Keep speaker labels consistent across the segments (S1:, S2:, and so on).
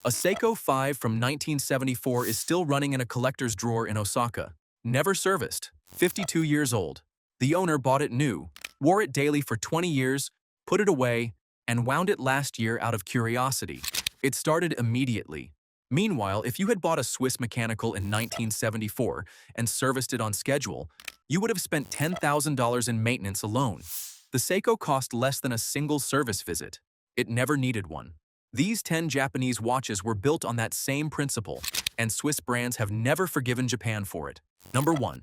S1: A Seiko 5 from 1974 is still running in a collector's drawer in Osaka. Never serviced. 52 years old. The owner bought it new, wore it daily for 20 years, put it away, and wound it last year out of curiosity. It started immediately. Meanwhile, if you had bought a Swiss mechanical in 1974 and serviced it on schedule, you would have spent $10,000 in maintenance alone. The Seiko cost less than a single service visit. It never needed one. These 10 Japanese watches were built on that same principle, and Swiss brands have never forgiven Japan for it. Number 1.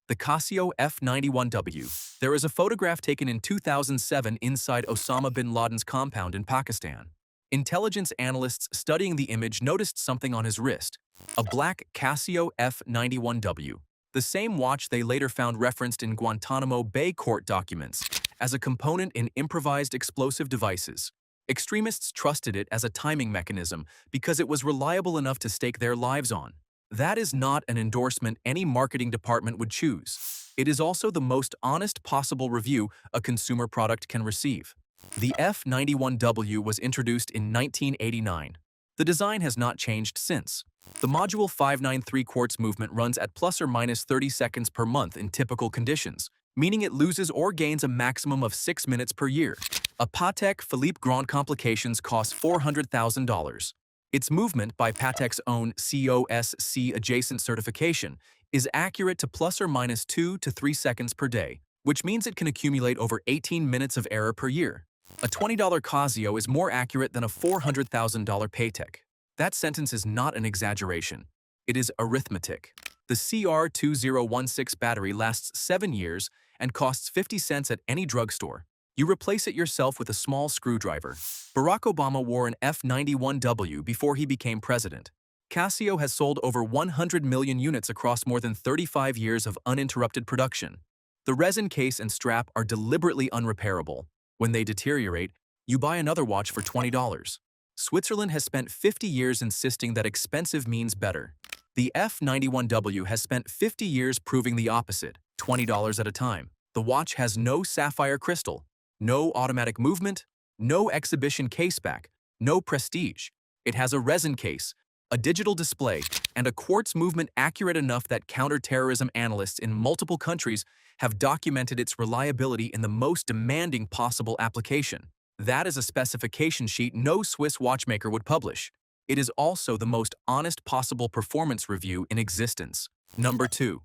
S1: The Casio F-91W. There is a photograph taken in 2007 inside Osama bin Laden's compound in Pakistan. Intelligence analysts studying the image noticed something on his wrist, a black Casio F-91W, the same watch they later found referenced in Guantanamo Bay court documents as a component in improvised explosive devices. Extremists trusted it as a timing mechanism because it was reliable enough to stake their lives on. That is not an endorsement any marketing department would choose. It is also the most honest possible review a consumer product can receive. The F-91W was introduced in 1989. The design has not changed since. The Module 593 quartz movement runs at plus or minus 30 seconds per month in typical conditions, meaning it loses or gains a maximum of 6 minutes per year. A Patek Philippe Grand Complications costs $400,000. Its movement, by Patek's own COSC adjacent certification, is accurate to plus or minus 2 to 3 seconds per day, which means it can accumulate over 18 minutes of error per year. A $20 Casio is more accurate than a $400,000 Patek. That sentence is not an exaggeration. It is arithmetic. The CR2016 battery lasts 7 years and costs 50 cents at any drugstore. You replace it yourself with a small screwdriver. Barack Obama wore an F-91W before he became president. Casio has sold over 100 million units across more than 35 years of uninterrupted production. The resin case and strap are deliberately unrepairable. When they deteriorate, you buy another watch for $20. Switzerland has spent 50 years insisting that expensive means better. The F-91W has spent 50 years proving the opposite, $20 at a time. The watch has no sapphire crystal, no automatic movement, no exhibition caseback, no prestige. It has a resin case, a digital display, and a quartz movement accurate enough that counterterrorism analysts in multiple countries have documented its reliability in the most demanding possible application. That is a specification sheet no Swiss watchmaker would publish. It is also the most honest possible performance review in existence. Number 2.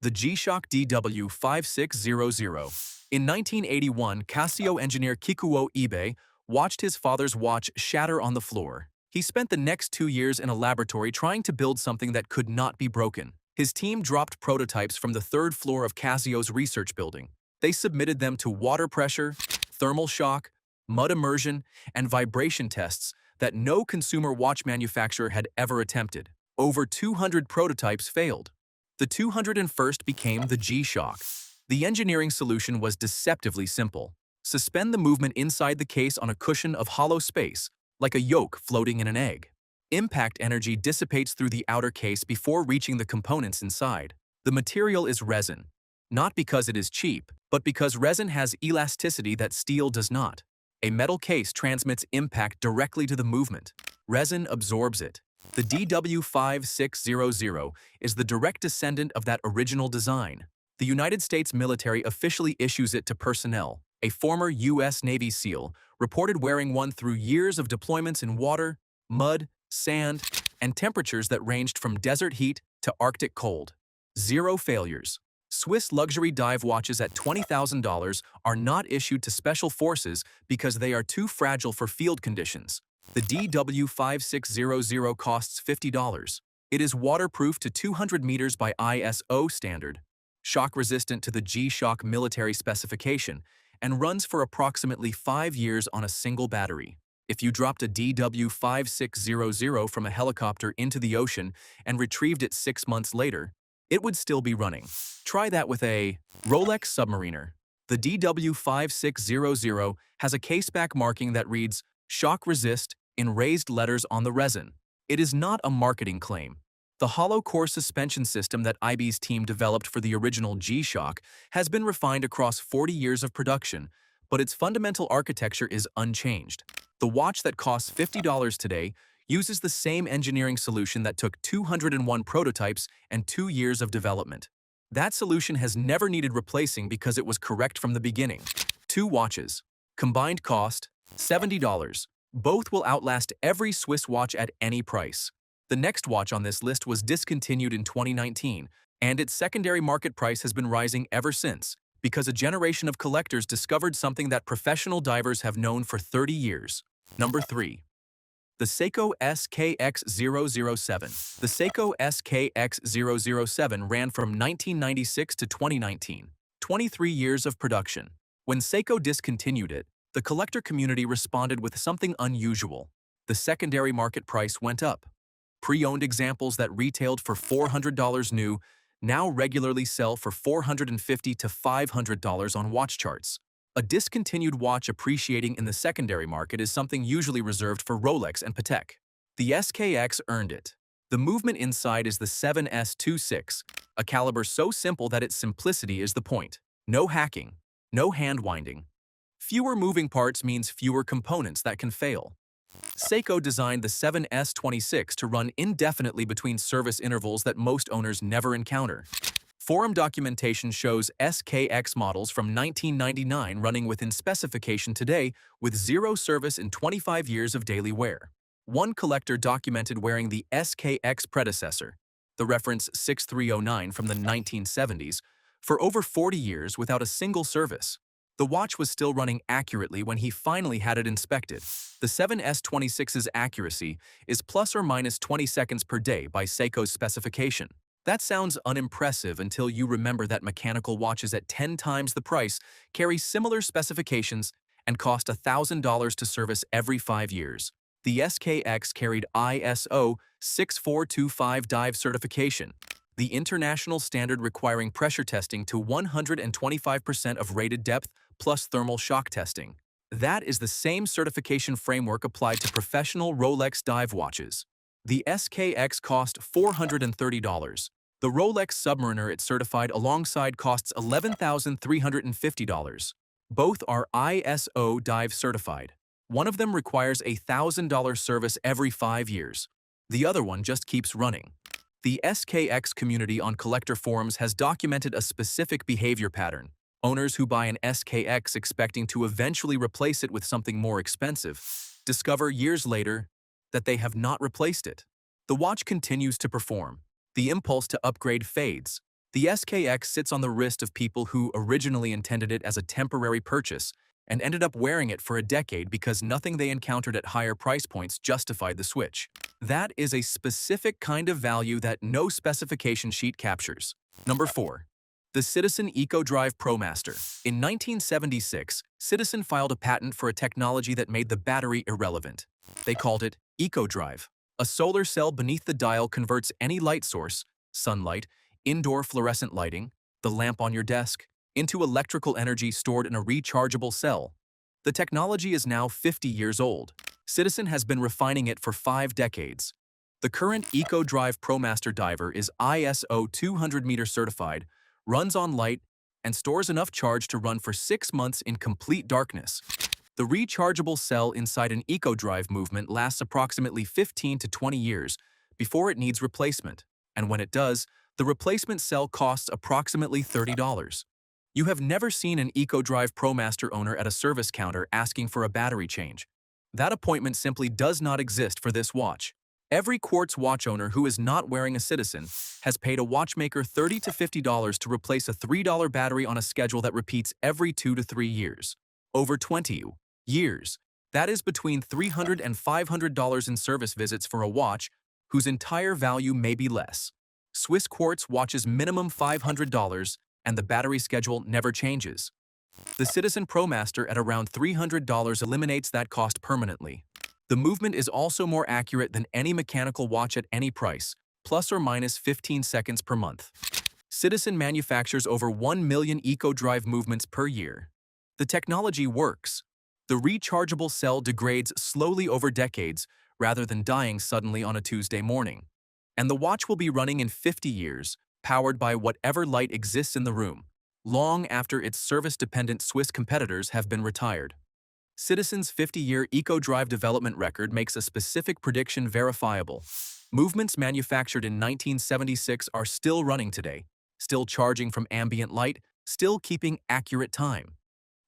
S1: The G-Shock DW5600. In 1981, Casio engineer Kikuo Ibe watched his father's watch shatter on the floor. He spent the next 2 years in a laboratory trying to build something that could not be broken. His team dropped prototypes from the 3rd floor of Casio's research building. They submitted them to water pressure, thermal shock, mud immersion, and vibration tests that no consumer watch manufacturer had ever attempted. Over 200 prototypes failed. The 201st became the G-Shock. The engineering solution was deceptively simple. Suspend the movement inside the case on a cushion of hollow space, like a yolk floating in an egg. Impact energy dissipates through the outer case before reaching the components inside. The material is resin, not because it is cheap, but because resin has elasticity that steel does not. A metal case transmits impact directly to the movement. Resin absorbs it. The DW5600 is the direct descendant of that original design. The United States military officially issues it to personnel. A former U.S. Navy SEAL reported wearing one through years of deployments in water, mud, sand, and temperatures that ranged from desert heat to Arctic cold. 0 failures. Swiss luxury dive watches at $20,000 are not issued to special forces because they are too fragile for field conditions. The DW5600 costs $50. It is waterproof to 200 meters by ISO standard, shock-resistant to the G-Shock military specification, and runs for approximately 5 years on a single battery. If you dropped a DW5600 from a helicopter into the ocean and retrieved it 6 months later, it would still be running. Try that with a Rolex Submariner. The DW5600 has a caseback marking that reads "Shock Resist" in raised letters on the resin. It is not a marketing claim. The hollow core suspension system that IB's team developed for the original G-Shock has been refined across 40 years of production, but its fundamental architecture is unchanged. The watch that costs $50 today uses the same engineering solution that took 201 prototypes and 2 years of development. That solution has never needed replacing because it was correct from the beginning. 2 watches. Combined cost, $70. Both will outlast every Swiss watch at any price. The next watch on this list was discontinued in 2019, and its secondary market price has been rising ever since, because a generation of collectors discovered something that professional divers have known for 30 years. Number 3. The Seiko SKX007. The Seiko SKX007 ran from 1996 to 2019, 23 years of production. When Seiko discontinued it, the collector community responded with something unusual. The secondary market price went up. Pre-owned examples that retailed for $400 new now regularly sell for $450 to $500 on watch charts. A discontinued watch appreciating in the secondary market is something usually reserved for Rolex and Patek. The SKX earned it. The movement inside is the 7S26, a caliber so simple that its simplicity is the point. No hacking, no hand-winding. Fewer moving parts means fewer components that can fail. Seiko designed the 7S26 to run indefinitely between service intervals that most owners never encounter. Forum documentation shows SKX models from 1999 running within specification today with 0 service and 25 years of daily wear. One collector documented wearing the SKX predecessor, the reference 6309 from the 1970s, for over 40 years without a single service. The watch was still running accurately when he finally had it inspected. The 7S26's accuracy is plus or minus 20 seconds per day by Seiko's specification. That sounds unimpressive until you remember that mechanical watches at 10 times the price carry similar specifications and cost $1,000 to service every 5 years. The SKX carried ISO 6425 dive certification, the international standard requiring pressure testing to 125% of rated depth plus thermal shock testing. That is the same certification framework applied to professional Rolex dive watches. The SKX cost $430. The Rolex Submariner it certified alongside costs $11,350. Both are ISO dive certified. One of them requires a $1,000 service every 5 years. The other one just keeps running. The SKX community on collector forums has documented a specific behavior pattern. Owners who buy an SKX expecting to eventually replace it with something more expensive discover years later that they have not replaced it. The watch continues to perform. The impulse to upgrade fades. The SKX sits on the wrist of people who originally intended it as a temporary purchase and ended up wearing it for a decade because nothing they encountered at higher price points justified the switch. That is a specific kind of value that no specification sheet captures. Number 4. The Citizen EcoDrive ProMaster. In 1976, Citizen filed a patent for a technology that made the battery irrelevant. They called it EcoDrive. A solar cell beneath the dial converts any light source, sunlight, indoor fluorescent lighting, the lamp on your desk, into electrical energy stored in a rechargeable cell. The technology is now 50 years old. Citizen has been refining it for 5 decades. The current EcoDrive ProMaster diver is ISO 200-meter certified, runs on light, and stores enough charge to run for 6 months in complete darkness. The rechargeable cell inside an EcoDrive movement lasts approximately 15 to 20 years before it needs replacement, and when it does, the replacement cell costs approximately $30. You have never seen an EcoDrive ProMaster owner at a service counter asking for a battery change. That appointment simply does not exist for this watch. Every Quartz watch owner who is not wearing a Citizen has paid a watchmaker $30 to $50 to replace a $3 battery on a schedule that repeats every 2 to 3 years. Over 20 years. That is between $300 and $500 in service visits for a watch whose entire value may be less. Swiss Quartz watches minimum $500 and the battery schedule never changes. The Citizen ProMaster at around $300 eliminates that cost permanently. The movement is also more accurate than any mechanical watch at any price, plus or minus 15 seconds per month. Citizen manufactures over 1 million EcoDrive movements per year. The technology works. The rechargeable cell degrades slowly over decades rather than dying suddenly on a Tuesday morning. And the watch will be running in 50 years, powered by whatever light exists in the room, long after its service-dependent Swiss competitors have been retired. Citizen's 50-year eco-drive development record makes a specific prediction verifiable. Movements manufactured in 1976 are still running today, still charging from ambient light, still keeping accurate time.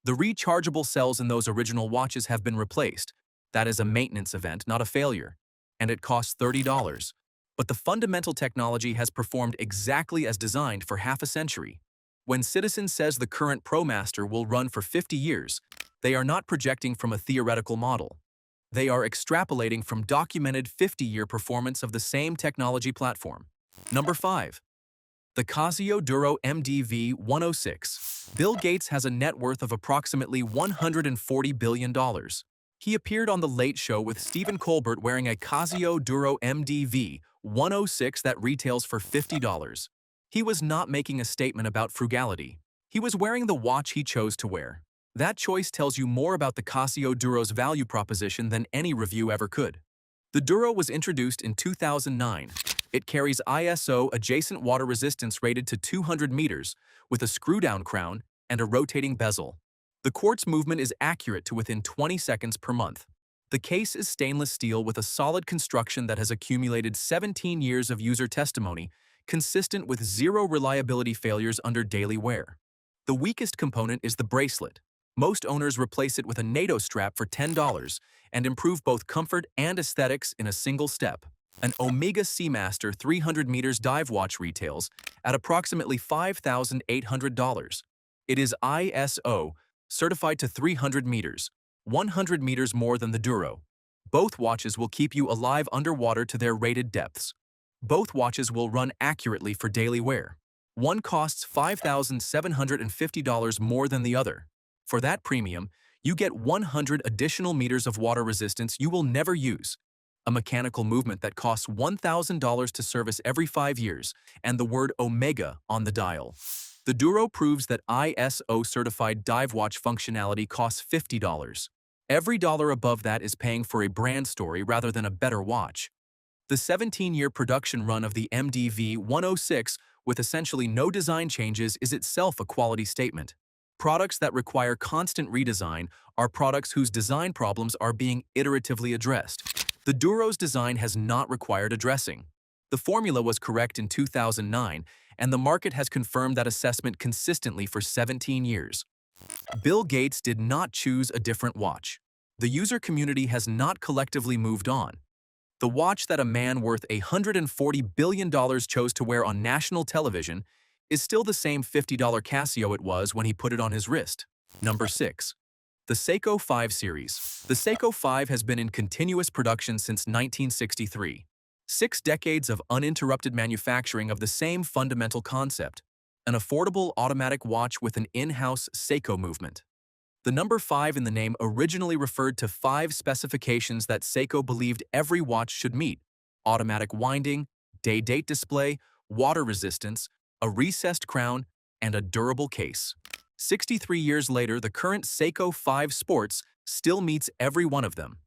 S1: The rechargeable cells in those original watches have been replaced. That is a maintenance event, not a failure. And it costs $30. But the fundamental technology has performed exactly as designed for half a century. When Citizen says the current ProMaster will run for 50 years, they are not projecting from a theoretical model. They are extrapolating from documented 50-year performance of the same technology platform. Number 5. The Casio Duro MDV-106. Bill Gates has a net worth of approximately $140 billion. He appeared on The Late Show with Stephen Colbert wearing a Casio Duro MDV-106 that retails for $50. He was not making a statement about frugality. He was wearing the watch he chose to wear. That choice tells you more about the Casio Duro's value proposition than any review ever could. The Duro was introduced in 2009. It carries ISO adjacent water resistance rated to 200 meters, with a screw-down crown and a rotating bezel. The quartz movement is accurate to within 20 seconds per month. The case is stainless steel with a solid construction that has accumulated 17 years of user testimony, consistent with zero reliability failures under daily wear. The weakest component is the bracelet. Most owners replace it with a NATO strap for $10 and improve both comfort and aesthetics in a single step. An Omega Seamaster 300 meters dive watch retails at approximately $5,800. It is ISO certified to 300 meters, 100 meters more than the Duro. Both watches will keep you alive underwater to their rated depths. Both watches will run accurately for daily wear. One costs $5,750 more than the other. For that premium, you get 100 additional meters of water resistance you will never use, a mechanical movement that costs $1,000 to service every 5 years, and the word Omega on the dial. The Duro proves that ISO-certified dive watch functionality costs $50. Every dollar above that is paying for a brand story rather than a better watch. The 17-year production run of the MDV-106 with essentially no design changes is itself a quality statement. Products that require constant redesign are products whose design problems are being iteratively addressed. The Duro's design has not required addressing. The formula was correct in 2009, and the market has confirmed that assessment consistently for 17 years. Bill Gates did not choose a different watch. The user community has not collectively moved on. The watch that a man worth $140 billion chose to wear on national television is still the same $50 Casio it was when he put it on his wrist. Number 6. The Seiko 5 series. The Seiko 5 has been in continuous production since 1963. 6 decades of uninterrupted manufacturing of the same fundamental concept, an affordable automatic watch with an in-house Seiko movement. The number 5 in the name originally referred to 5 specifications that Seiko believed every watch should meet: automatic winding, day-date display, water resistance, a recessed crown, and a durable case. 63 years later, the current Seiko 5 Sports still meets every one of them.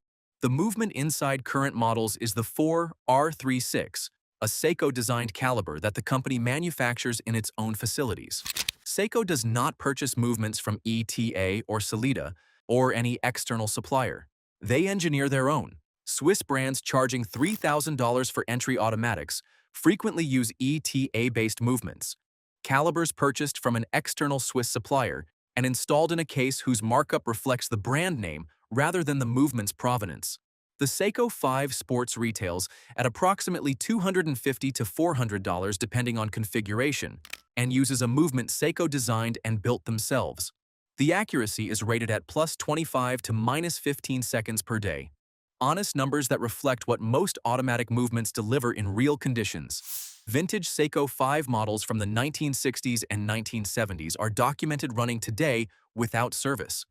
S1: The movement inside current models is the 4R36, a Seiko-designed caliber that the company manufactures in its own facilities. Seiko does not purchase movements from ETA or Sellita or any external supplier. They engineer their own. Swiss brands charging $3,000 for entry automatics frequently use ETA-based movements. Calibers purchased from an external Swiss supplier and installed in a case whose markup reflects the brand name rather than the movement's provenance. The Seiko 5 Sports retails at approximately $250 to $400 depending on configuration, and uses a movement Seiko designed and built themselves. The accuracy is rated at plus 25 to minus 15 seconds per day. Honest numbers that reflect what most automatic movements deliver in real conditions. Vintage Seiko 5 models from the 1960s and 1970s are documented running today without service.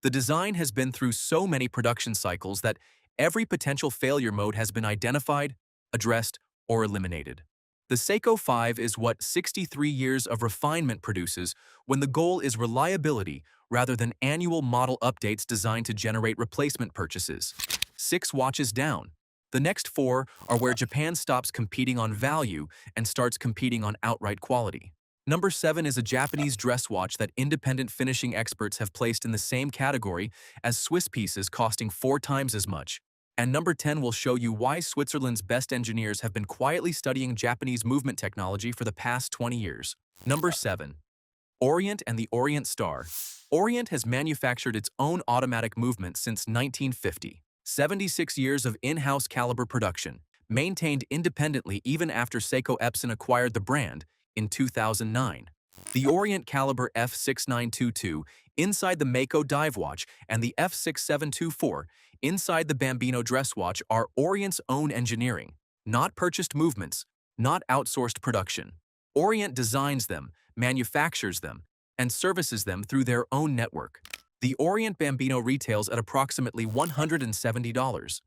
S1: The design has been through so many production cycles that every potential failure mode has been identified, addressed, or eliminated. The Seiko 5 is what 63 years of refinement produces when the goal is reliability rather than annual model updates designed to generate replacement purchases. 6 watches down. The next 4 are where Japan stops competing on value and starts competing on outright quality. Number 7 is a Japanese dress watch that independent finishing experts have placed in the same category as Swiss pieces costing 4 times as much. And number 10 will show you why Switzerland's best engineers have been quietly studying Japanese movement technology for the past 20 years. Number 7. Orient and the Orient Star. Orient has manufactured its own automatic movement since 1950. 76 years of in-house caliber production, maintained independently even after Seiko Epson acquired the brand in 2009. The Orient Caliber F-6922 inside the Mako dive watch and the F-6724 inside the Bambino dress watch are Orient's own engineering, not purchased movements, not outsourced production. Orient designs them, manufactures them, and services them through their own network. The Orient Bambino retails at approximately $170.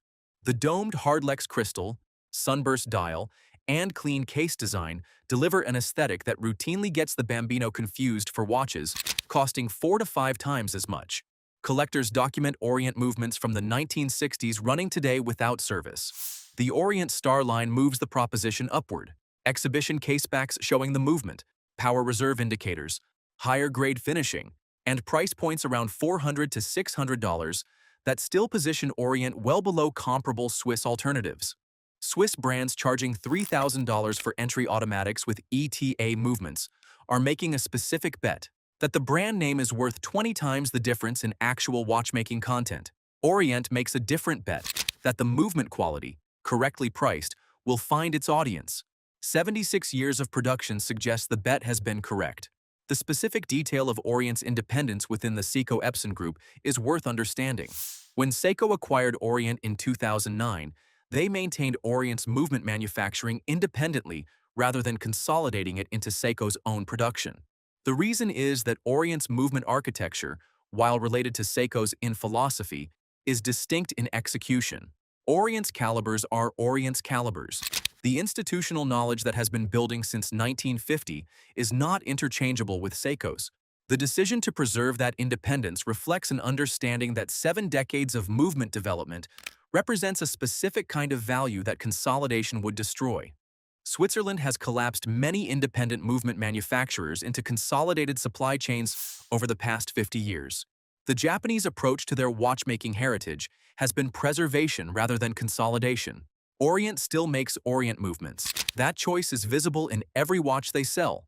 S1: The domed hardlex crystal, sunburst dial, and clean case design deliver an aesthetic that routinely gets the Bambino confused for watches, costing 4 to 5 times as much. Collectors document Orient movements from the 1960s running today without service. The Orient Star line moves the proposition upward. Exhibition casebacks showing the movement, power reserve indicators, higher grade finishing, and price points around $400 to $600 that still position Orient well below comparable Swiss alternatives. Swiss brands charging $3,000 for entry automatics with ETA movements are making a specific bet that the brand name is worth 20 times the difference in actual watchmaking content. Orient makes a different bet that the movement quality, correctly priced, will find its audience. 76 years of production suggests the bet has been correct. The specific detail of Orient's independence within the Seiko Epson Group is worth understanding. When Seiko acquired Orient in 2009, they maintained Orient's movement manufacturing independently rather than consolidating it into Seiko's own production. The reason is that Orient's movement architecture, while related to Seiko's in philosophy, is distinct in execution. Orient's calibers are Orient's calibers. The institutional knowledge that has been building since 1950 is not interchangeable with Seiko's. The decision to preserve that independence reflects an understanding that 7 decades of movement development represents a specific kind of value that consolidation would destroy. Switzerland has collapsed many independent movement manufacturers into consolidated supply chains over the past 50 years. The Japanese approach to their watchmaking heritage has been preservation rather than consolidation. Orient still makes Orient movements. That choice is visible in every watch they sell.